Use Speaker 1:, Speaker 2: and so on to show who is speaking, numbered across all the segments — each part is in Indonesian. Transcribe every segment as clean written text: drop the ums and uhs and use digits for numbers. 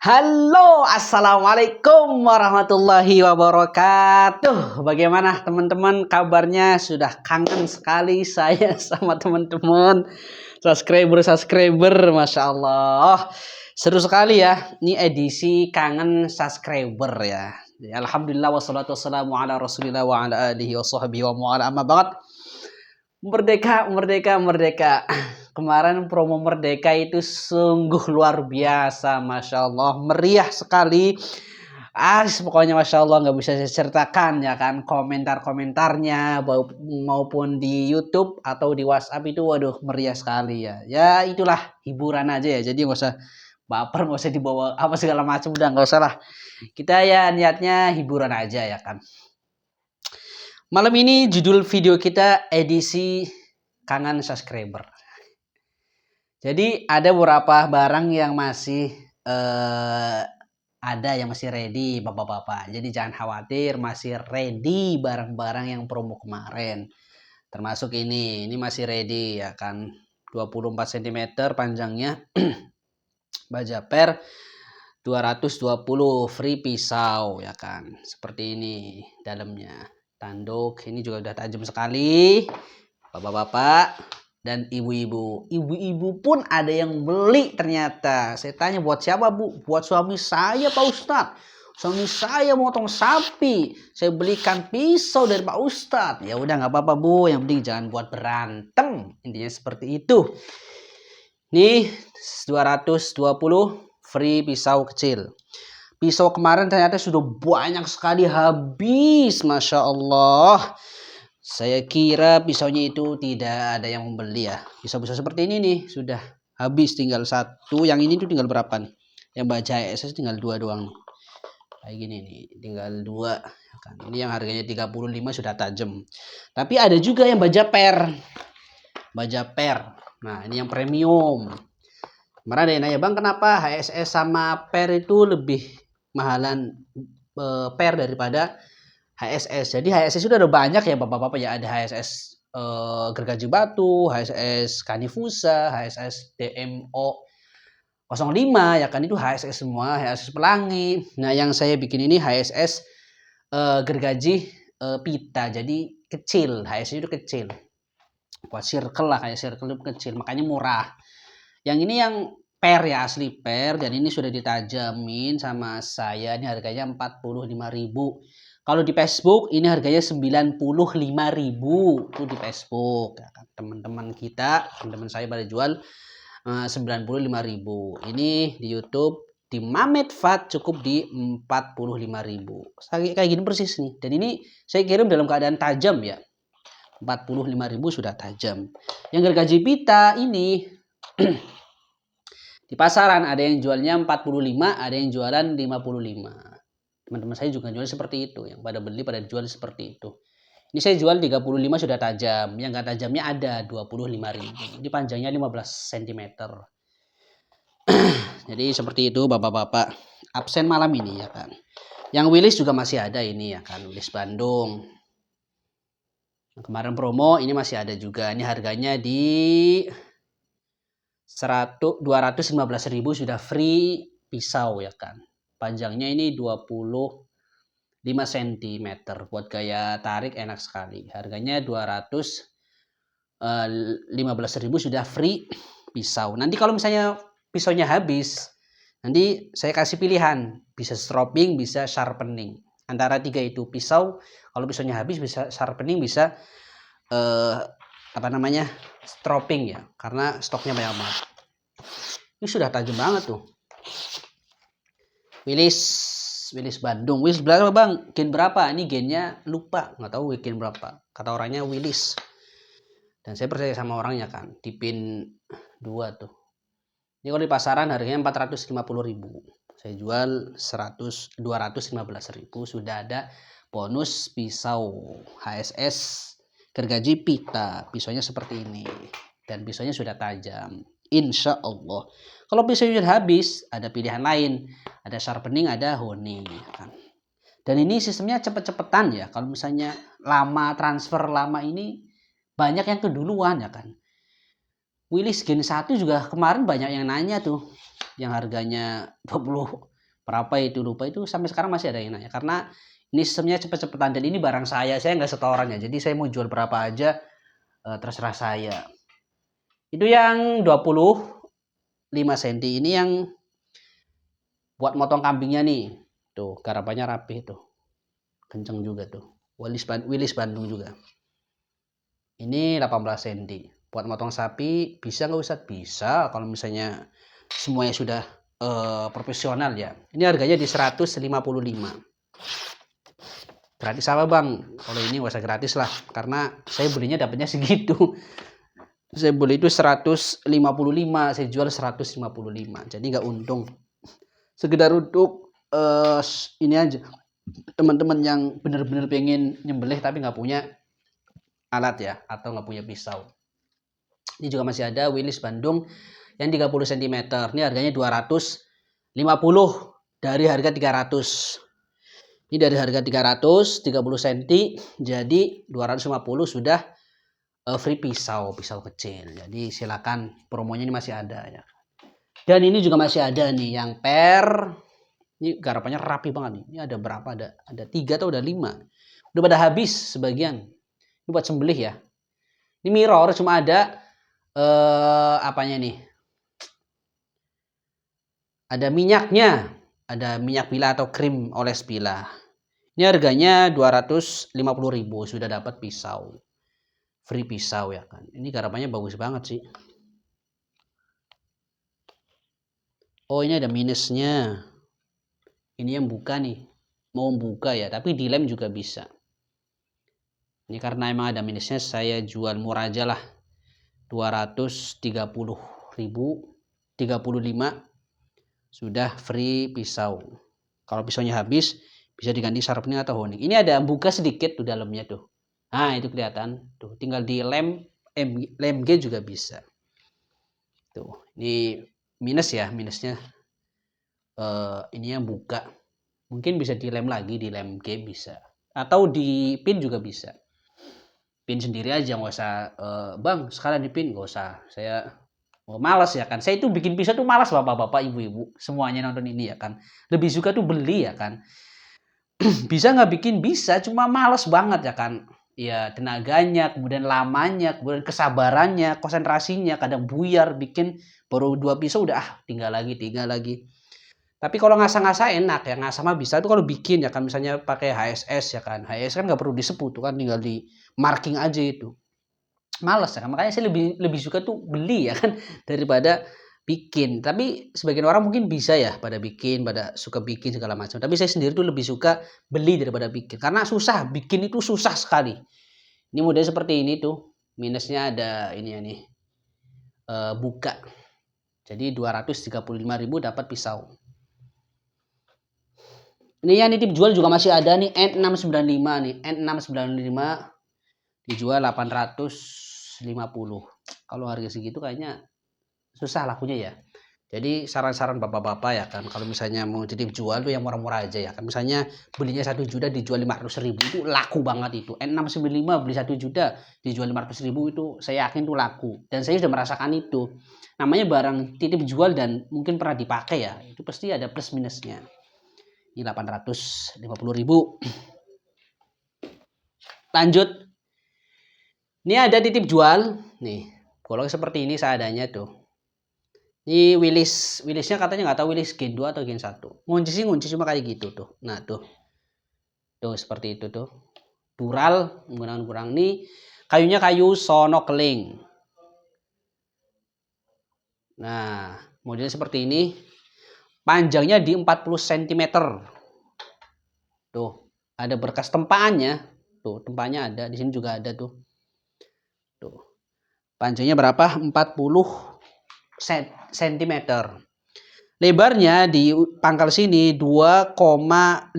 Speaker 1: Halo, assalamualaikum warahmatullahi wabarakatuh. Bagaimana teman-teman kabarnya? Sudah kangen sekali saya sama teman-teman subscriber, masya Allah. Seru sekali ya. Ini edisi kangen subscriber ya. Alhamdulillah wassalatu wassalamu ala rasulillah wa ala alihi wa sahbihi wa mu'ala amma ba'd. Merdeka, merdeka, merdeka. Kemarin promo Merdeka itu sungguh luar biasa, masya Allah, meriah sekali. Pokoknya masya Allah nggak bisa saya ceritakan ya kan, komentar-komentarnya maupun di YouTube atau di WhatsApp itu, waduh meriah sekali ya. Ya itulah hiburan aja ya. Jadi nggak usah baper, nggak usah dibawa apa segala macam, udah nggak usah lah. Kita ya niatnya hiburan aja ya kan. Malam ini judul video kita edisi kangen subscriber. Jadi ada beberapa barang yang masih ada yang masih ready bapak-bapak. Jadi jangan khawatir, masih ready barang-barang yang promo kemarin. Termasuk ini masih ready ya kan. 24 cm panjangnya. Baja per 220 free pisau ya kan. Seperti ini dalamnya. Tanduk ini juga udah tajam sekali. Bapak-bapak dan ibu-ibu. Ibu-ibu pun ada yang beli ternyata. Saya tanya, buat siapa Bu? Buat suami saya Pak Ustadz. Suami saya motong sapi. Saya belikan pisau dari Pak Ustadz. Ya udah nggak apa-apa Bu. Yang penting jangan buat berantem. Intinya seperti itu. Nih 220 free pisau kecil. Pisau kemarin ternyata sudah banyak sekali habis. Masya Allah. Saya kira pisaunya itu tidak ada yang membeli ya. Pisau-pisau seperti ini nih sudah habis, tinggal satu. Yang ini tuh tinggal berapa nih? Yang baja SS tinggal 2 doang nih. Kayak gini nih, tinggal 2 kan. Ini yang harganya 35 sudah tajam. Tapi ada juga yang baja per. Baja per. Nah, ini yang premium. Kemarin ada yang nanya, "Bang, kenapa HSS sama per itu lebih mahalan per daripada HSS?" Jadi HSS sudah ada banyak ya bapak-bapak ya. Ada HSS Gergaji Batu, HSS Kanifusa, HSS DMO 05 ya kan, itu HSS semua, HSS Pelangi. Nah yang saya bikin ini HSS Gergaji Pita, jadi kecil, HSS itu kecil. Buat circle lah, kayak circle itu kecil, makanya murah. Yang ini yang per ya, asli per, dan ini sudah ditajamin sama saya. Ini harganya 45.000. Kalau di Facebook ini harganya 95.000 tuh di Facebook. Ya kan? Teman-teman kita, teman-teman saya pada jual 95.000. Ini di YouTube di Mamet Fat cukup di 45.000. Kayak gini persis nih. Dan ini saya kirim dalam keadaan tajam ya. 45.000 sudah tajam. Yang gergaji pita ini di pasaran ada yang jualnya 45, ada yang jualan 55. Teman-teman saya juga jual seperti itu. Yang pada beli pada jual seperti itu. Ini saya jual 35 sudah tajam. Yang enggak tajamnya ada 25.000. Ini panjangnya 15 cm. Jadi seperti itu bapak-bapak. Absen malam ini ya kan. Yang Willis juga masih ada ini ya kan. Willis Bandung. Kemarin promo ini masih ada juga. Ini harganya di 215.000 sudah free pisau ya kan. Panjangnya ini 25 cm. Buat gaya tarik enak sekali. Harganya 215.000 sudah free pisau. Nanti kalau misalnya pisaunya habis, nanti saya kasih pilihan. Bisa stropping, bisa sharpening. Antara 3 itu pisau. Kalau pisaunya habis bisa sharpening, bisa stropping ya, karena stoknya banyak banget. Ini sudah tajam banget tuh. Willis Bandung. Willis berapa Bang? Gen berapa? Ini gennya lupa, nggak tahu gen berapa. Kata orangnya Willis. Dan saya percaya sama orangnya kan. Di pin 2 tuh. Ini kalau di pasaran harganya 450.000. Saya jual 215.000. Sudah ada bonus pisau HSS Gergaji Pita. Pisaunya seperti ini. Dan pisaunya sudah tajam. Insya Allah. Kalau pisaunya sudah habis, ada pilihan lain. Ada sharpening, ada honing. Kan. Dan ini sistemnya cepet-cepetan ya. Kalau misalnya lama, transfer lama ini, banyak yang keduluan ya kan. Willis Gen 1 juga kemarin banyak yang nanya tuh. Yang harganya berapa itu lupa, itu sampai sekarang masih ada yang nanya karena ini sistemnya cepet-cepetan dan ini barang saya nggak setoran ya, jadi saya mau jual berapa aja terserah saya. Itu yang 25 cm ini yang buat motong kambingnya nih, tuh garapannya rapih tuh, kenceng juga tuh, Willis Bandung juga. Ini 18 cm buat motong sapi. Bisa nggak Ustadz? Bisa kalau misalnya semuanya sudah profesional ya. Ini harganya di 155. Gratis apa bang? Kalau ini nggak usah gratis lah, karena saya belinya dapatnya segitu. Saya beli itu 155, saya jual 155, jadi nggak untung. Sekedar untuk ini aja, teman-teman yang benar-benar pengen nyembelih tapi nggak punya alat ya, atau nggak punya pisau. Ini juga masih ada Willis Bandung yang 30 cm. Ini harganya 250 dari harga 300. Ini dari harga 300, 30 cm, jadi 250 sudah free pisau kecil. Jadi silakan, promonya ini masih ada ya. Dan ini juga masih ada nih yang per. Ini garapannya rapi banget nih. Ini ada berapa? Ada 3 atau ada 5. Udah pada habis sebagian. Ini buat sembelih ya. Ini mirror, cuma ada apanya nih? Ada minyaknya. Ada minyak bila atau krim oles bila. Ini harganya 250.000, sudah dapat pisau. Free pisau ya kan. Ini garapannya bagus banget sih. Oh, ini ada minusnya. Ini yang buka nih. Mau buka ya, tapi dilem juga bisa. Ini karena emang ada minusnya, saya jual murah aja lah. 230.000, 35 sudah free pisau. Kalau pisaunya habis bisa diganti sharpening atau honing. Ini ada buka sedikit tuh dalamnya tuh. Nah, itu kelihatan tuh, tinggal dilem, lem G juga bisa. Tuh, ini minus ya, minusnya ini yang buka. Mungkin bisa dilem lagi, dilem G bisa. Atau dipin juga bisa. Pin sendiri aja, nggak usah bang sekalian dipin, nggak usah. Saya malas ya kan. Saya itu bikin pisau tuh malas, bapak-bapak, ibu-ibu, semuanya nonton ini ya kan. Lebih suka tuh beli ya kan. Bisa nggak bikin? Bisa, cuma malas banget ya kan. Ya tenaganya, kemudian lamanya, kemudian kesabarannya, konsentrasinya, kadang buyar bikin baru 2 pisau udah tinggal lagi. Tapi kalau ngasah-ngasah enak ya, ngasah mah bisa tuh kalau bikin ya kan, misalnya pakai HSS ya kan. HSS kan nggak perlu disepuh tuh kan, tinggal di marking aja itu. Males ya kan, makanya saya lebih suka tuh beli ya kan daripada bikin. Tapi sebagian orang mungkin bisa ya pada bikin, pada suka bikin segala macam. Tapi saya sendiri tuh lebih suka beli daripada bikin, karena susah, bikin itu susah sekali. Ini modelnya seperti ini tuh, minusnya ada ini ya nih, buka. Jadi 235.000 dapat pisau. Ini yang nitip jual juga masih ada nih, N695 nih, N695 dijual 850. Kalau harga segitu kayaknya susah lakunya ya. Jadi saran-saran bapak-bapak ya kan, kalau misalnya mau titip jual tuh yang murah-murah aja ya kan. Misalnya belinya 1 juta dijual 500.000, itu laku banget itu. N695 beli 1 juta dijual 500.000, itu saya yakin tuh laku. Dan saya sudah merasakan itu. Namanya barang titip jual dan mungkin pernah dipakai ya, itu pasti ada plus minusnya. Ini 850.000. Lanjut. Ini ada titip jual nih. Kalau seperti ini seadanya tuh. Ini Willisnya katanya nggak tahu Willis Gen 2 atau Gen 1. Ngunci cuma kayak gitu tuh. Nah, tuh. Tuh seperti itu tuh. Dural menggunakan kurang nih. Kayunya kayu sono keling. Nah, modelnya seperti ini. Panjangnya di 40 cm. Tuh, ada berkas tempaannya. Tuh, tempaannya ada. Di sini juga ada tuh. Tuh. Panjangnya berapa? 40 cm. Lebarnya di pangkal sini 2,5.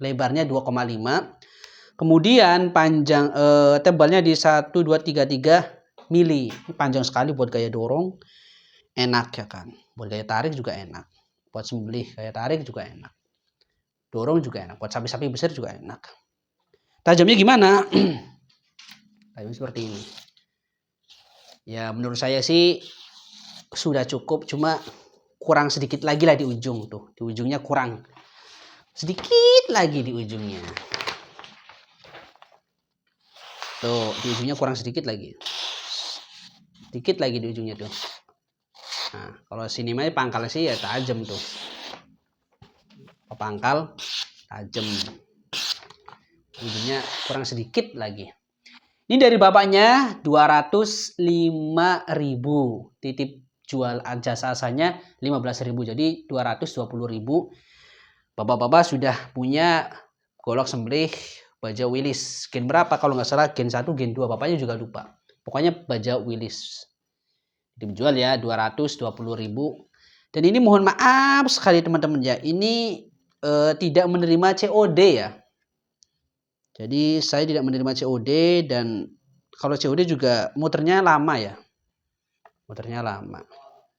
Speaker 1: Lebarnya 2,5. Kemudian panjang tebalnya di 1 2 3 mili. Ini panjang sekali buat gaya dorong. Enak ya kan. Buat gaya tarik juga enak. Buat sembelih gaya tarik juga enak. Dorong juga enak. Buat sapi-sapi besar juga enak. Tajamnya gimana? Tajamnya seperti ini. Ya menurut saya sih sudah cukup, cuma kurang sedikit lagi lah di ujung tuh. Di ujungnya kurang sedikit lagi di ujungnya. Tuh, di ujungnya kurang sedikit lagi. Sedikit lagi di ujungnya tuh. Nah, kalau sini mah pangkal sih ya tajam tuh. Pangkal tajam. Ujungnya kurang sedikit lagi. Ini dari bapaknya 205.000. Titip jual jasa-jasanya 15.000. Jadi 220.000. Bapak-bapak sudah punya golok sembelih baja Willis. Gen berapa kalau nggak salah? Gen 1, gen 2. Bapaknya juga lupa. Pokoknya baja Willis. Dijual ya 220.000. Dan ini mohon maaf sekali teman-teman ya. Ini tidak menerima COD ya. Jadi saya tidak menerima COD, dan kalau COD juga muternya lama ya. Muternya lama.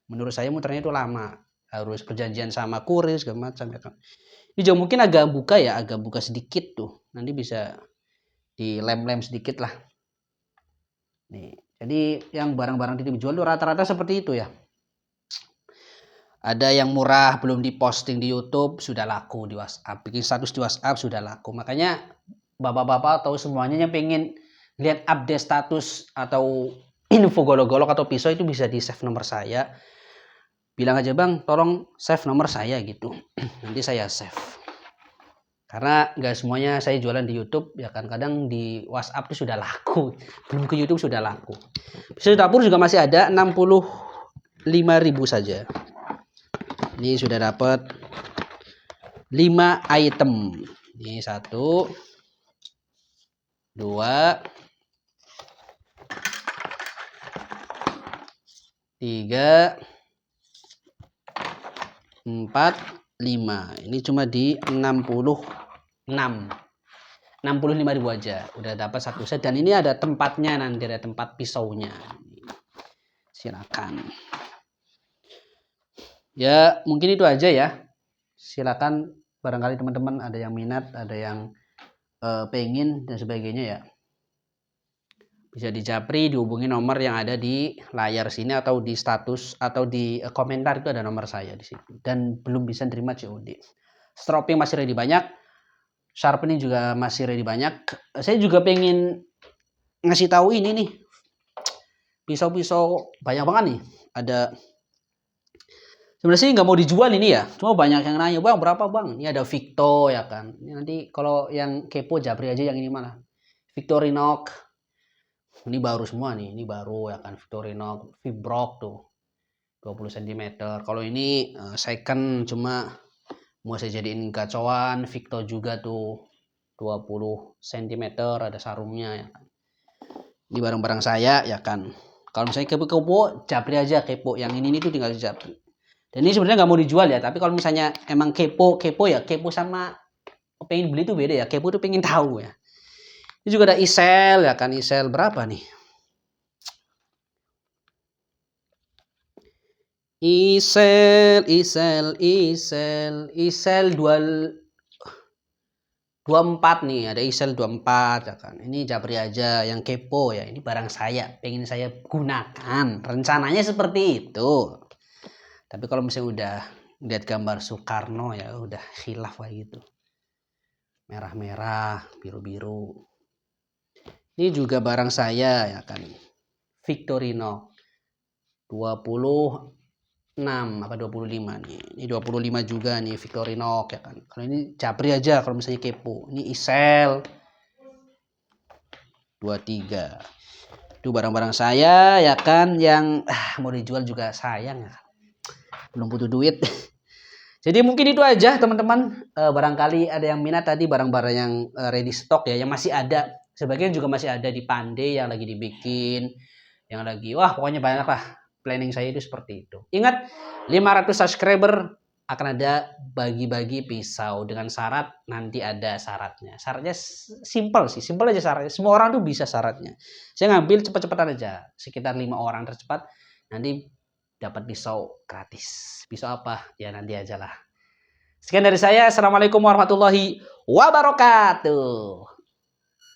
Speaker 1: Menurut saya muternya itu lama. Harus perjanjian sama kurir segala macam ya kan. Ini juga mungkin agak buka ya, agak buka sedikit tuh. Nanti bisa dilem-lem sedikit lah. Nih, jadi yang barang-barang titip jual tuh rata-rata seperti itu ya. Ada yang murah belum diposting di YouTube sudah laku di WhatsApp. Bikin status di WhatsApp sudah laku. Makanya bapak-bapak atau semuanya yang pengen lihat update status atau info golok-golok atau pisau itu bisa di save nomor saya. Bilang aja bang, tolong save nomor saya gitu. Nanti saya save. Karena nggak semuanya saya jualan di YouTube ya kan. Kadang di WhatsApp itu sudah laku. Belum ke YouTube sudah laku. Pisau dapur juga masih ada 65.000 saja. Ini sudah dapat 5 item. Ini 1, 2, 3, 4, 5. Ini cuma di 65.000 aja. Udah dapat satu set, dan ini ada tempatnya, nanti ada tempat pisaunya. Silakan. Ya, mungkin itu aja ya. Silakan barangkali teman-teman ada yang minat, ada yang pengen dan sebagainya ya. Bisa di japri, dihubungi nomor yang ada di layar sini atau di status atau di komentar, itu ada nomor saya di situ. Dan belum bisa terima COD. Stropping masih ready banyak, sharpening juga masih ready banyak. Saya juga pengen ngasih tahu ini nih, pisau-pisau banyak banget nih. Ada sebenarnya sih nggak mau dijual ini ya, cuma banyak yang nanya bang berapa bang. Ini ada Victo ya kan. Ini nanti kalau yang kepo japri aja yang ini malah Victorinox. Ini baru semua nih, ini baru ya kan, Victorinox Fibrox tuh 20 cm. Kalau ini second, cuma mau saya jadiin gacoan. Victo juga tuh 20 cm, ada sarungnya ya kan. Ini barang-barang saya ya kan. Kalau misalnya kepo-kepo japri aja, kepo yang ini tuh tinggal japri. Dan ini sebenarnya nggak mau dijual ya, tapi kalau misalnya emang kepo ya, kepo sama pengen beli tuh beda ya. Kepo tuh pengen tahu ya. Ini juga ada isel ya kan, isel berapa nih? Isel 24 nih, ada isel 24 ya kan. Ini japri aja yang kepo ya. Ini barang saya, pengen saya gunakan. Rencananya seperti itu. Tapi kalau misalnya udah lihat gambar Soekarno ya udah khilaf kayak gitu. Merah-merah, biru-biru. Ini juga barang saya ya kan. Victorinox 26 apa 25 nih. Ini 25 juga nih Victorinox ya kan. Kalau ini japri aja kalau misalnya kepo. Ini isel 23. Itu barang-barang saya ya kan, yang mau dijual juga sayang ya kan. Belum butuh duit. Jadi mungkin itu aja teman-teman. Barangkali ada yang minat tadi barang-barang yang ready stock ya, yang masih ada. Sebagian juga masih ada di Pandai yang lagi dibikin, yang lagi wah pokoknya banyak lah. Planning saya itu seperti itu. Ingat 500 subscriber akan ada bagi-bagi pisau dengan syarat, nanti ada syaratnya. Syaratnya simple sih, simple aja syaratnya. Semua orang tuh bisa syaratnya. Saya ngambil cepet-cepetan aja, sekitar 5 orang tercepat nanti dapat pisau gratis. Pisau apa? Ya nanti aja lah. Sekian dari saya. Assalamualaikum warahmatullahi wabarakatuh.